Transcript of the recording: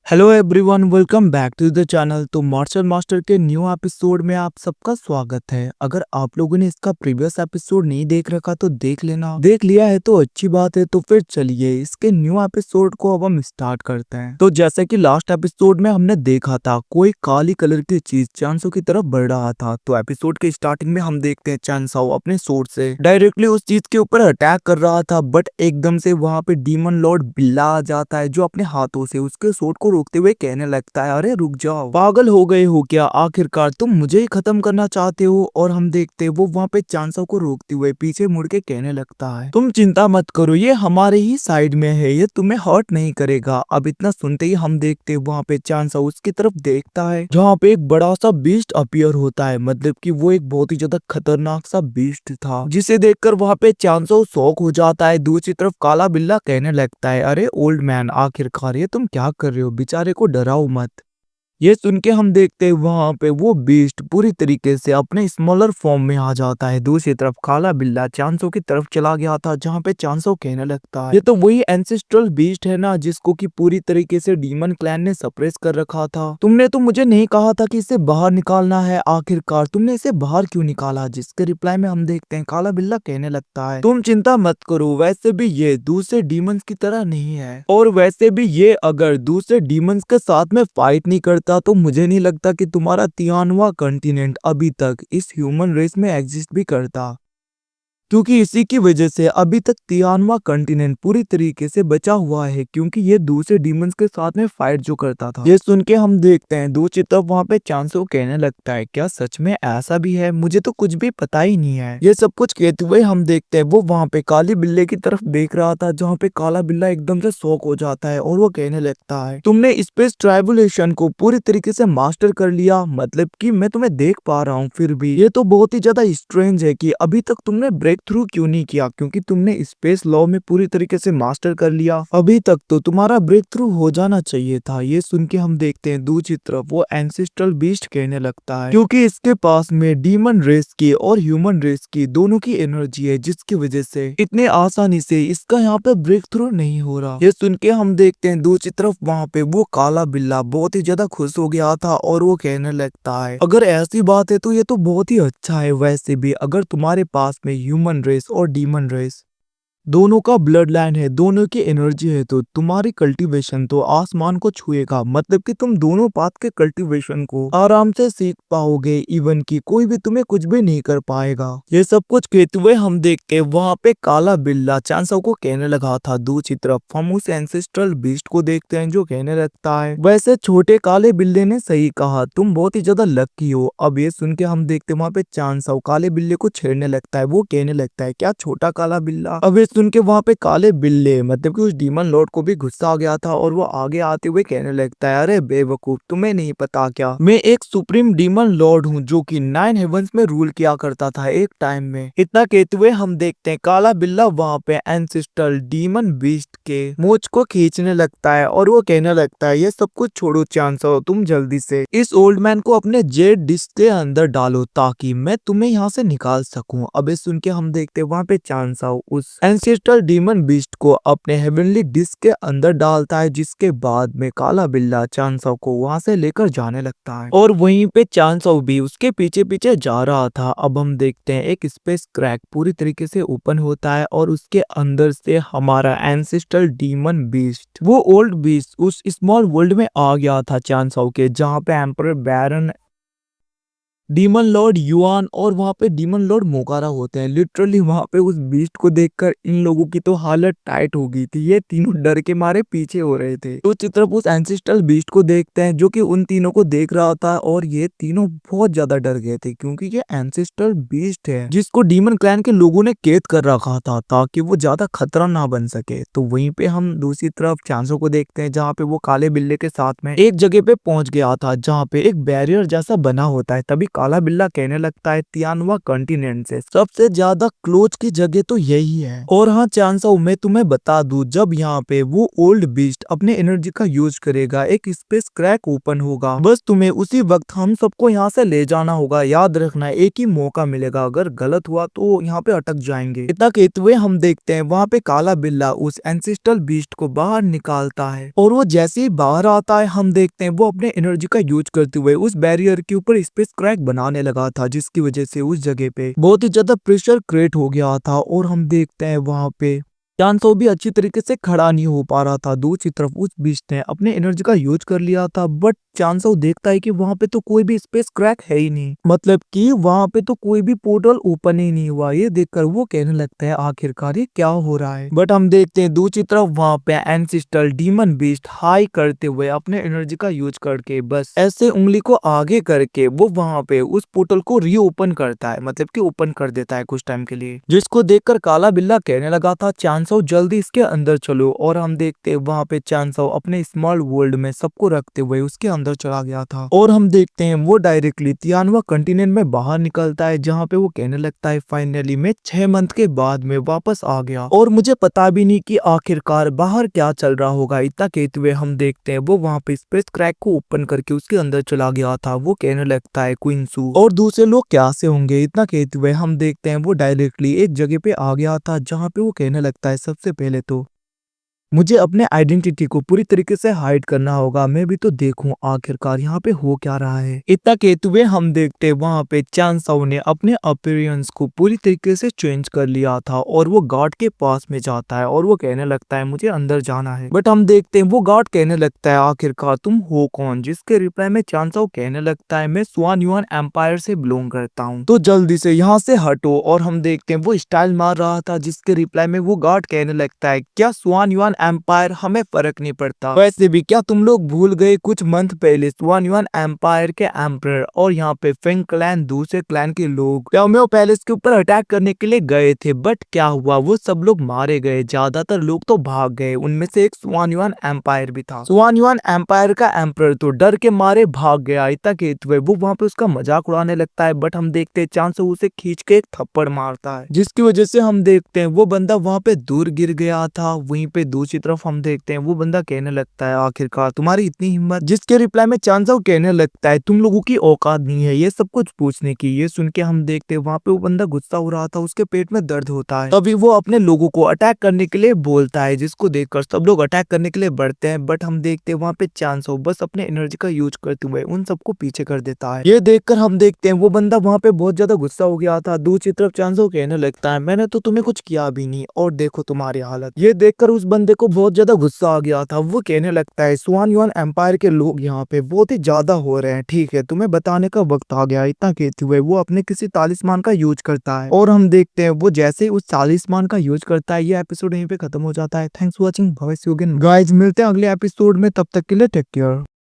Hello everyone, welcome back to the channel. तो Marshal Master के new episode में आप सबका स्वागत है। अगर आप लोगों ने इसका प्रीवियस एपिसोड नहीं देख रखा तो देख लेना, देख लिया है तो अच्छी बात है। तो फिर चलिए इसके न्यू एपिसोड को अब हम स्टार्ट करते हैं। तो जैसे कि लास्ट एपिसोड में हमने देखा था, कोई काली कलर की चीज चांसो की तरफ बढ़ रहा था। तो एपिसोड के स्टार्टिंग में हम देखते हैं चांसाओ अपने सोर्ड से डायरेक्टली उस चीज के ऊपर अटैक कर रहा था, बट एकदम से वहां पे डीमन लॉर्ड बिल्ला आ जाता है, जो अपने हाथों से उसके सोर्ड को रोकते हुए कहने लगता है, अरे रुक जाओ, पागल हो गए हो क्या? आखिरकार तुम मुझे ही खत्म करना चाहते हो? और हम देखते हैं वो वहां पे चांसो को रोकते हुए पीछे मुड़ के कहने लगता है, तुम चिंता मत करो, ये हमारे ही साइड में है, ये तुम्हें हर्ट नहीं करेगा। अब इतना सुनते ही हम देखते हैं वहां पे चांसो उसकी तरफ देखता है, जहाँ पे एक बड़ा सा बीस्ट अपीयर होता है। मतलब कि वो एक बहुत ही ज्यादा खतरनाक सा बीस्ट था, जिसे देखकर वहां पे चांसो शॉक हो जाता है। दूसरी तरफ काला बिल्ला कहने लगता है, अरे ओल्ड मैन, आखिरकार ये तुम क्या कर रहे हो? बेचारे को डराओ मत। ये सुन के हम देखते हैं वहां पे वो बीस्ट पूरी तरीके से अपने स्मॉलर फॉर्म में आ जाता है। दूसरी तरफ काला बिल्ला चांसो की तरफ चला गया था, जहाँ पे चांसो कहने लगता है, ये तो वही एंसेस्ट्रल बीस्ट है ना, जिसको कि पूरी तरीके से डीमन क्लैन ने सप्रेस कर रखा था। तुमने तो मुझे नहीं कहा था कि इसे बाहर निकालना है, आखिरकार तुमने इसे बाहर क्यों निकाला? जिसके रिप्लाई में हम देखते हैं काला बिल्ला कहने लगता है, तुम चिंता मत करो, वैसे भी ये दूसरे डीमंस की तरह नहीं है, और वैसे भी ये अगर दूसरे डीमंस के साथ में फाइट नहीं करता तो मुझे नहीं लगता कि तुम्हारा 93वां कॉन्टिनेंट अभी तक इस ह्यूमन रेस में एग्जिस्ट भी करता, क्योंकि इसी की वजह से अभी तक 93वां कॉन्टिनेंट पूरी तरीके से बचा हुआ है, क्योंकि ये दूसरे डीमंस के साथ में फाइट जो करता था। ये सुन के हम देखते हैं दूसरी तरफ वहां पे चांसो कहने लगता है, क्या सच में ऐसा भी है? मुझे तो कुछ भी पता ही नहीं है। ये सब कुछ कहते हुए हम देखते हैं वो वहां पे काली बिल्ले की तरफ देख रहा था, जहाँ पे काला बिल्ला एकदम से शॉक हो जाता है और वो कहने लगता है, तुमने स्पेस ट्राइबुलेशन को पूरी तरीके से मास्टर कर लिया? मतलब कि मैं तुम्हें देख पा रहा हूँ, फिर भी ये तो बहुत ही ज्यादा स्ट्रेंज है कि अभी तक तुमने ब्रेक थ्रू क्यों नहीं किया, क्योंकि तुमने स्पेस लॉ में पूरी तरीके से मास्टर कर लिया, अभी तक तो तुम्हारा ब्रेक थ्रू हो जाना चाहिए था। ये सुन के हम देखते हैं दूसरी तरफ वो एंसेस्ट्रल बीस्ट कहने लगता है, क्योंकि इसके पास में डीमन रेस की और ह्यूमन रेस की दोनों की एनर्जी है, जिसकी वजह से इतने आसानी से इसका यहाँ पे ब्रेक थ्रू नहीं हो रहा। ये सुन के हम देखते हैं दूसरी तरफ वहाँ पे वो काला बिल्ला बहुत ही ज्यादा खुश हो गया था, और वो कहने लगता है, अगर ऐसी बात है तो ये तो बहुत ही अच्छा है। वैसे भी अगर तुम्हारे पास में ह्यूमन रेस और डीमन रेस दोनों का ब्लड लाइन है, दोनों की एनर्जी है, तो तुम्हारी कल्टीवेशन तो आसमान को छुएगा। मतलब कि तुम दोनों पाथ के कल्टीवेशन को आराम से सीख पाओगे, इवन कि कोई भी तुम्हें कुछ भी नहीं कर पाएगा। ये सब कुछ कहते हुए हम देख के वहाँ पे काला बिल्ला चांसो को कहने लगा था। दूसरी तरफ हम उस एंसेस्ट्रल बीस्ट को देखते हैं, जो कहने लगता है, वैसे छोटे काले बिल्ले ने सही कहा, तुम बहुत ही ज्यादा लकी हो। अब ये सुन के हम देखते वहाँ पे चांसो काले बिल्ले को छेड़ने लगता है। वो कहने लगता है, क्या छोटा काला बिल्ला? अब सुन के वहां पे काले बिल्ले मतलब कि उस डीमन लॉर्ड को भी गुस्सा आ गया था, और वो आगे आते हुए कहने लगता है, अरे बेवकूफ, तुम्हें नहीं पता क्या, मैं एक सुप्रीम डीमन लॉर्ड हूँ, जो कि 9 हेवंस में रूल किया करता था एक टाइम में। इतना कहते हुए हम देखते हैं काला बिल्ला वहां पे एंसेस्ट्रल डीमन बीस्ट के मूंछ को खींचने लगता है, और वो कहने लगता है, ये सब कुछ छोड़ो चांसो, तुम जल्दी से इस ओल्ड मैन को अपने जेड डिस्क के अंदर डालो, ताकि मैं तुम्हें यहाँ से निकाल सकूं। अब सुन के हम देखते हैं वहां पे चांसो उस एंसेस्ट्रल डीमन बीस्ट को अपने हेवनली डिस्क के अंदर डालता है, जिसके बाद में काला बिल्ला चांसो को वहां से लेकर जाने लगता है, और वहीं पे चांसो भी उसके पीछे पीछे जा रहा था। अब हम देखते हैं एक स्पेस क्रैक पूरी तरीके से ओपन होता है, और उसके अंदर से हमारा एंसेस्ट्रल डीमन बीस्ट वो ओल्ड बीस्ट उस स्मॉल वर्ल्ड में आ गया था चांसो के, जहाँ पे एम्परर बैरन, डीमन लॉर्ड युआन और वहां पे डीमन लॉर्ड मोकारा होते हैं। लिटरली वहां पे उस बीस्ट को देखकर इन लोगों की तो हालत टाइट हो गई थी, ये तीनों डर के मारे पीछे हो रहे थे। तो उस तरफ उस एंसेस्ट्रल बीस्ट को देखते हैं, जो कि उन तीनों को देख रहा था, और ये तीनों बहुत ज्यादा डर गए थे, क्योंकि ये एंसेस्ट्रल बीस्ट है जिसको डीमन क्लैन के लोगों ने कैद कर रखा था, ताकि वो ज्यादा खतरा ना बन सके। तो वहीं पे हम दूसरी तरफ चांसो को देखते हैं, जहाँ पे वो काले बिल्ले के साथ में एक जगह पे पहुंच गया था, जहाँ पे एक बैरियर जैसा बना होता है। तभी काला बिल्ला कहने लगता है तियानवा कॉन्टिनेंट से सबसे ज्यादा क्लोज की जगह तो यही है। और हाँ चांसो, मैं तुम्हें बता दूं, जब यहाँ पे वो ओल्ड बीस्ट अपने एनर्जी का यूज करेगा एक स्पेस क्रैक ओपन होगा। बस तुम्हें उसी वक्त हम सबको यहाँ से ले जाना होगा। याद रखना एक ही मौका मिलेगा, अगर गलत हुआ तो यहाँ पे अटक जाएंगे। इतना कहते हुए हम देखते हैं वहाँ पे काला बिल्ला उस एंसेस्ट्रल बीस्ट को बाहर निकालता है और वो जैसे ही बाहर आता है हम देखते हैं वो अपने एनर्जी का यूज करते हुए उस बैरियर के ऊपर स्पेस क्रैक बनाने लगा था, जिसकी वजह से उस जगह पे बहुत ही ज्यादा प्रेशर क्रिएट हो गया था। और हम देखते हैं वहाँ पे चांसो भी अच्छी तरीके से खड़ा नहीं हो पा रहा था। दूसरी तरफ उस बीस्ट ने अपने एनर्जी का यूज कर लिया था, बट चांसो देखता है कि वहां पे तो कोई भी स्पेस क्रैक है ही नहीं, मतलब कि वहां पे तो कोई भी पोर्टल ओपन ही नहीं हुआ। ये देखकर वो कहने लगता है आखिरकार ये क्या हो रहा है। बट हम देखते हैं दूसरी तरफ वहां पे एंसेस्ट्रल डीमन बीस्ट हाई करते हुए अपने एनर्जी का यूज करके बस ऐसे उंगली को आगे करके वो वहां पे उस पोर्टल को रीओपन करता है, मतलब कि ओपन कर देता है कुछ टाइम के लिए। जिसको देखकर काला बिल्ला कहने लगा था चांसो जल्दी इसके अंदर चलो। और हम देखते हैं वहां पे चांसो अपने स्मॉल वर्ल्ड में सबको रखते हुए उसके अंदर चला गया था। और हम देखते हैं वो डायरेक्टली तियानवा कॉन्टिनेंट में बाहर निकलता है, जहाँ पे वो कहने लगता है फाइनली मैं 6 मंथ के बाद में वापस आ गया और मुझे पता भी नहीं कि आखिरकार बाहर क्या चल रहा होगा। इतना कहते हुए हम देखते हैं वो वहाँ पे स्पेस क्रैक को ओपन करके उसके अंदर चला गया था। वो कहने लगता है क्विंसू और दूसरे लोग क्या से होंगे। इतना कहते हुए हम देखते हैं वो डायरेक्टली एक जगह पे आ गया था, जहाँ पे वो कहने लगता है सबसे पहले तो मुझे अपने आइडेंटिटी को पूरी तरीके से हाइड करना होगा, मैं भी तो देखूं आखिरकार यहाँ पे हो क्या रहा है। इतना कहते हुए हम देखते वहां पे चांसो ने अपने अपीयरेंस को पूरी तरीके से चेंज कर लिया था और वो गार्ड के पास में जाता है और वो कहने लगता है मुझे अंदर जाना है। बट हम देखते हैं वो गार्ड कहने लगता है आखिरकार तुम हो कौन, जिसके रिप्लाई में चांसो कहने लगता है मैं स्वान युआन एम्पायर से बिलोंग करता हूँ, तो जल्दी से यहाँ से हटो। और हम देखते हैं वो स्टाइल मार रहा था, जिसके रिप्लाई में वो गार्ड कहने लगता है क्या स्वान युआन एम्पायर हमें फर्क नहीं पड़ता, वैसे भी क्या तुम लोग भूल गए कुछ मंथ पहले स्वान युआन एम्पायर के एम्परर और यहाँ पे फेंग क्लैन दूसरे क्लैन के लोग प्याओमियो पैलेस के ऊपर अटैक करने के लिए गए थे, बट क्या हुआ वो सब लोग मारे गए, ज्यादातर लोग तो भाग गए, उनमें से एक स्वान युआन एम्पायर भी था। स्वान युआन एम्पायर का एम्परर तो डर के मारे भाग गया। इतना कहते हुए वो वहाँ पे उसका मजाक उड़ाने लगता है, बट हम देखते हैं चांसो उसे खींच के एक थप्पड़ मारता है, जिसकी वजह से हम देखते हैं वो बंदा वहाँ पे दूर गिर गया था। वहीं पे दूसरी तरफ हम देखते हैं वो बंदा कहने लगता है आखिरकार तुम्हारी इतनी हिम्मत, जिसके रिप्लाई में चांसो कहने लगता है तुम लोगों की औकात नहीं है ये सब कुछ पूछने की। ये सुन के हम देखते हैं वहाँ पे वो बंदा गुस्सा हो रहा था, उसके पेट में दर्द होता है, तभी वो अपने लोगों को अटैक करने के लिए बोलता है, जिसको देखकर सब लोग अटैक करने के लिए बढ़ते हैं। बट हम देखते हैं वहाँ पे चांसो बस अपने एनर्जी का यूज करते हुए उन सबको पीछे कर देता है। ये देखकर हम देखते हैं वो बंदा वहाँ पे बहुत ज्यादा गुस्सा हो गया था। दूसरी तरफ चांसो कहने लगता है मैंने तो तुम्हें कुछ किया भी नहीं और देखो तुम्हारी हालत। ये देखकर उस बंदे को बहुत ज्यादा गुस्सा आ गया था। वो कहने लगता है स्वान युआन एम्पायर के लोग यहाँ पे बहुत ही ज्यादा हो रहे हैं, ठीक है तुम्हें बताने का वक्त आ गया। इतना कहते हुए वो अपने किसी तालिस्मान का यूज करता है और हम देखते हैं वो जैसे ही उस तालिस्मान का यूज करता है ये एपिसोड यहीं पे खत्म हो जाता है। थैंक्स फॉर वॉचिंग, गाइस मिलते हैं अगले एपिसोड में, तब तक के लिए टेक केयर।